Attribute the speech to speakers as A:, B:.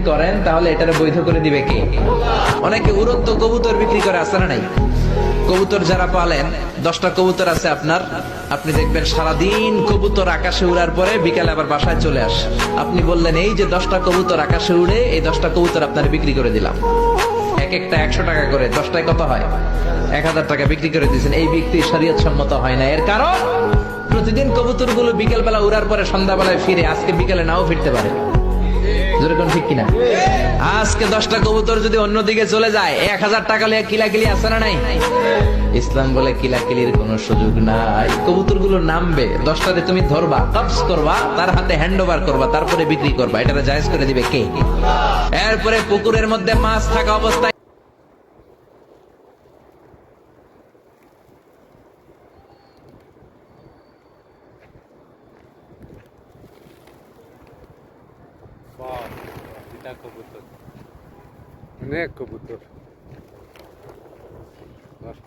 A: করেন তাহলে এটারে বৈধ করে দিবে কে? অনেকে উড়ন্ত কবুতর বিক্রি করে, আছে না নাই? কবুতর যারা পালেন, 10টা কবুতর আছে আপনার, আপনি দেখবেন সারাদিন কবুতর আকাশে উড়ার পরে বিকালে আবার বাসায় চলে আসে। আপনি বললেন এই যে 10টা কবুতর আকাশে উড়ে, এই 10টা কবুতর আপনার বিক্রি করে দিলাম, এক একটা 100 টাকা করে, 10টায় কত হয়? 1000 টাকা বিক্রি করে দিয়েছেন। এই বিক্রি শরীয়ত সম্মত হয় না। এর কারণ প্রতিদিন কবুতর গুলো বিকেল বেলা উড়ার পরে সন্ধ্যাবেলায় ফিরে, আজকে বিকেলে নাও ফিরতে পারে। যেরকম ঠিক কিনা? আজকে 10টা কবুতর যদি অন্যদিকে চলে যায়, 1000 টাকা লিয়ে কিলাকিলি আছে না নাই? ইসলাম বলে কিলাকিলির কোনো সুযোগ নাই। কবুতর গুলো নামবে, 10টাতে তুমি ধরবা, কপস করবা, তার হাতে হ্যান্ড ওভার করবা, তারপরে বিক্রি করবা। এটা জায়েজ করে দিবে কে? এরপরে পুকুরের মধ্যে মাছ থাকা অবস্থায়
B: বাহ, এটা কবুতর, অনেক কবুতর। বাহ।